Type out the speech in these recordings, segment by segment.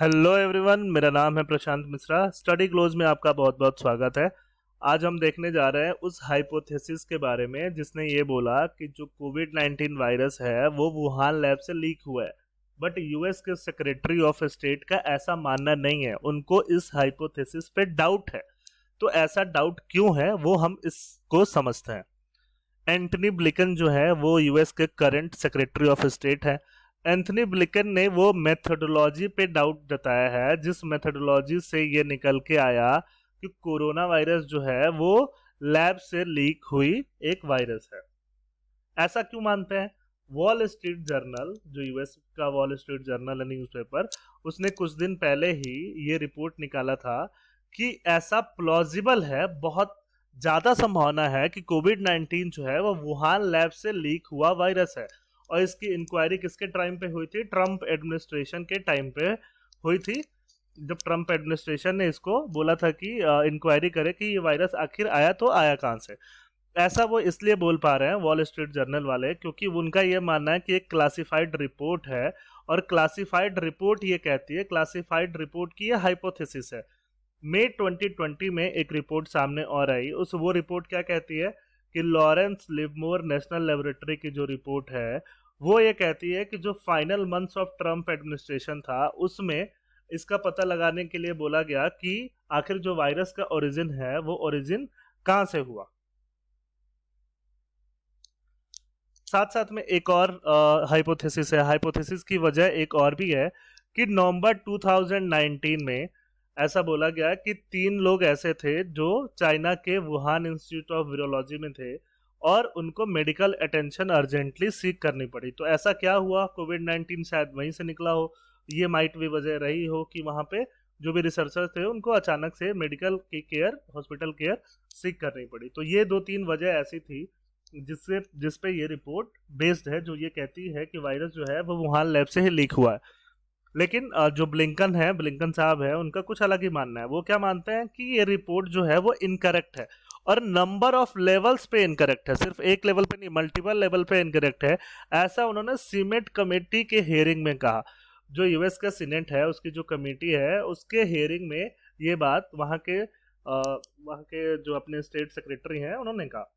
Hello everyone, मेरा नाम है प्रशांत मिश्रा। स्टडी क्लोज में आपका बहुत बहुत स्वागत है। आज हम देखने जा रहे हैं उस हाइपोथेसिस के बारे में जिसने ये बोला कि जो कोविड 19 वायरस है वो वुहान लैब से लीक हुआ है। बट यूएस के सेक्रेटरी ऑफ स्टेट का ऐसा मानना नहीं है, उनको इस हाइपोथेसिस पे डाउट है। तो ऐसा डाउट क्यों है वो हम इसको समझते हैं। एंटनी ब्लिकन जो है वो यूएस के करंट सेक्रेटरी ऑफ स्टेट है। एंथनी ब्लिकन ने वो मेथोडोलॉजी पे डाउट जताया है जिस मेथोडोलॉजी से ये निकल के आया कि कोरोना वायरस जो है वो लैब से लीक हुई एक वायरस है। ऐसा क्यों मानते हैं? वॉल स्ट्रीट जर्नल, जो यूएस का वॉल स्ट्रीट जर्नल है न्यूज़पेपर, उसने कुछ दिन पहले ही ये रिपोर्ट निकाला था कि ऐसा प्लॉजिबल है, बहुत ज्यादा संभावना है कि कोविड 19 जो है वो वुहान लैब से लीक हुआ वायरस है। और इसकी इंक्वायरी किसके टाइम पे हुई थी? ट्रंप एडमिनिस्ट्रेशन के टाइम पे हुई थी, जब ट्रंप एडमिनिस्ट्रेशन ने इसको बोला था कि इंक्वायरी करे कि ये वायरस आखिर आया तो आया कहां से। ऐसा वो इसलिए बोल पा रहे हैं वॉल स्ट्रीट जर्नल वाले क्योंकि उनका ये मानना है कि एक क्लासिफाइड रिपोर्ट है, और क्लासिफाइड रिपोर्ट ये कहती है, क्लासिफाइड रिपोर्ट की ये हाइपोथेसिस है। मई 2020 में एक रिपोर्ट सामने और आई, वो रिपोर्ट क्या कहती है कि लॉरेंस लिवमोर नेशनल लेबोरेटरी की जो रिपोर्ट है वो ये कहती है कि जो final months of Trump administration था उसमें इसका पता लगाने के लिए बोला गया कि आखिर जो वायरस का ओरिजिन है वो ओरिजिन कहां से हुआ। साथ साथ में एक और हाइपोथेसिस है। हाइपोथेसिस की वजह एक और भी है कि नवंबर 2019 में ऐसा बोला गया कि 3 लोग ऐसे थे जो चाइना के वुहान इंस्टीट्यूट ऑफ वीरोलॉजी में थे और उनको मेडिकल अटेंशन अर्जेंटली सीख करनी पड़ी। तो ऐसा क्या हुआ? कोविड 19 शायद वहीं से निकला हो। ये माइट भी वजह रही हो कि वहां पे जो भी रिसर्चर थे उनको अचानक से मेडिकल की केयर, हॉस्पिटल केयर सीख करनी पड़ी। तो ये 2-3 वजह ऐसी थी जिस पे ये रिपोर्ट बेस्ड है, जो ये कहती है कि वायरस जो है वो वुहान लैब से ही लीक हुआ है। लेकिन जो ब्लिंकन है, ब्लिंकन साहब है, उनका कुछ अलग ही मानना है। वो क्या मानते हैं कि ये रिपोर्ट जो है वो इनकरेक्ट है, और नंबर ऑफ लेवल्स पे इनकरेक्ट है, सिर्फ एक लेवल पे नहीं, मल्टीपल लेवल पे इनकरेक्ट है। ऐसा उन्होंने सीनेट कमेटी के हियरिंग में कहा। जो यूएस का सीनेट है उसकी जो कमेटी है उसके हियरिंग में ये बात वहाँ के जो अपने स्टेट सेक्रेटरी हैं उन्होंने कहा।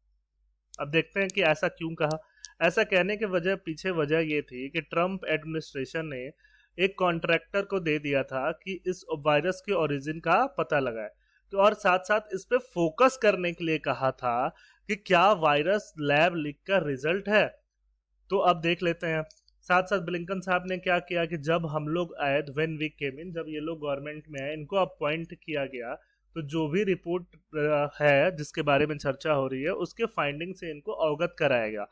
अब देखते हैं कि ऐसा क्यों कहा। ऐसा कहने के पीछे वजह ये थी कि ट्रंप एडमिनिस्ट्रेशन ने एक कॉन्ट्रैक्टर को दे दिया था कि इस वायरस के ओरिजिन का पता लगाए, तो और साथ साथ इस पे फोकस करने के लिए कहा था कि क्या वायरस लैब लीक का रिजल्ट है। तो अब देख लेते हैं। साथ साथ ब्लिंकन साहब ने क्या किया कि जब हम लोग आए, व्हेन वी केम इन, जब ये लोग गवर्नमेंट में आए, इनको अपॉइंट किया गया, तो जो भी रिपोर्ट है जिसके बारे में चर्चा हो रही है उसके फाइंडिंग से इनको अवगत कराया गया।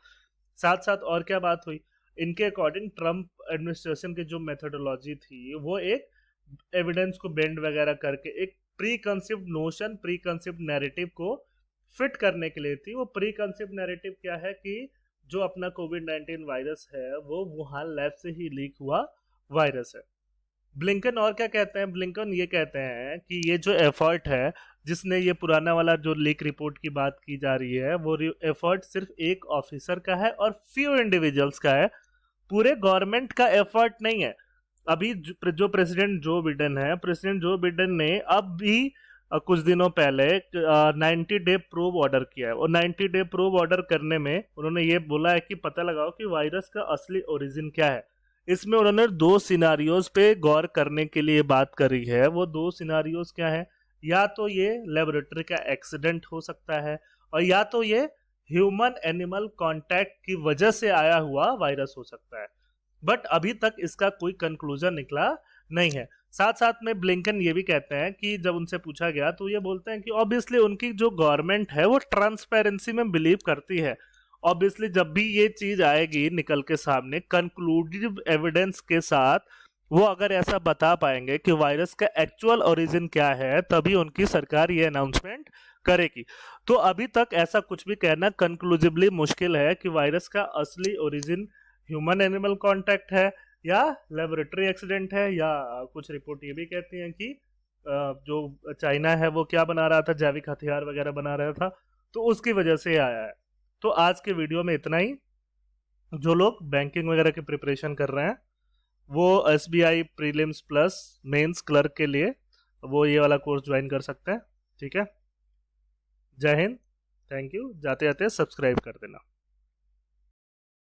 साथ साथ और क्या बात हुई, इनके अकॉर्डिंग ट्रंप एडमिनिस्ट्रेशन की जो मेथोडोलॉजी थी वो एक एविडेंस को बेंड वगैरह करके एक pre concept notion, pre concept narrative को फिट करने के लिए थी। वो प्री कंसिप्ट नैरेटिव क्या है कि जो अपना कोविड 19 वायरस है वो वुहान लैब से ही लीक हुआ वायरस है। ब्लिंकन और क्या कहते हैं? ब्लिंकन ये कहते हैं कि ये जो एफर्ट है, जिसने ये पुराना वाला जो लीक रिपोर्ट की बात की जा रही है, वो एफर्ट सिर्फ एक ऑफिसर का है और फ्यू इंडिविजुअल्स का है, पूरे गवर्नमेंट का एफर्ट नहीं है। अभी जो प्रेसिडेंट जो बिडेन है, प्रेसिडेंट जो बिडेन ने अब भी कुछ दिनों पहले 90 डे प्रोब ऑर्डर किया है, और 90 डे प्रोब ऑर्डर करने में उन्होंने ये बोला है कि पता लगाओ कि वायरस का असली ओरिजिन क्या है। इसमें उन्होंने 2 सिनारियोज पे गौर करने के लिए बात करी है। वो 2 सिनारियोज क्या है? या तो ये लेबोरेटरी का एक्सीडेंट हो सकता है, और या तो ये ह्यूमन एनिमल कांटेक्ट की वजह से आया हुआ वायरस हो सकता है। बट अभी तक इसका कोई कंक्लूजन निकला नहीं है। साथ साथ में ब्लिंकन ये भी कहते हैं कि जब उनसे पूछा गया तो ये बोलते हैं कि ऑब्वियसली उनकी जो गवर्नमेंट है वो ट्रांसपेरेंसी में बिलीव करती है। ऑब्वियसली जब भी ये चीज आएगी निकल के सामने कंक्लूडिव एविडेंस के साथ, वो अगर ऐसा बता पाएंगे कि वायरस का एक्चुअल ओरिजिन क्या है, तभी उनकी सरकार ये अनाउंसमेंट करेगी। तो अभी तक ऐसा कुछ भी कहना कंक्लूसिवली मुश्किल है कि वायरस का असली ओरिजिन ह्यूमन एनिमल कांटेक्ट है या लेबोरेटरी एक्सीडेंट है, या कुछ रिपोर्ट ये भी कहती हैं कि जो चाइना है वो क्या बना रहा था, जैविक हथियार वगैरह बना रहा था, तो उसकी वजह से आया है। तो आज के वीडियो में इतना ही। जो लोग बैंकिंग वगैरह की प्रिपरेशन कर रहे हैं वो SBI prelims plus mains clerk के लिए वो ये वाला कोर्स ज्वाइन कर सकते हैं। ठीक है, जय हिंद, थैंक यू। जाते जाते सब्सक्राइब कर देना।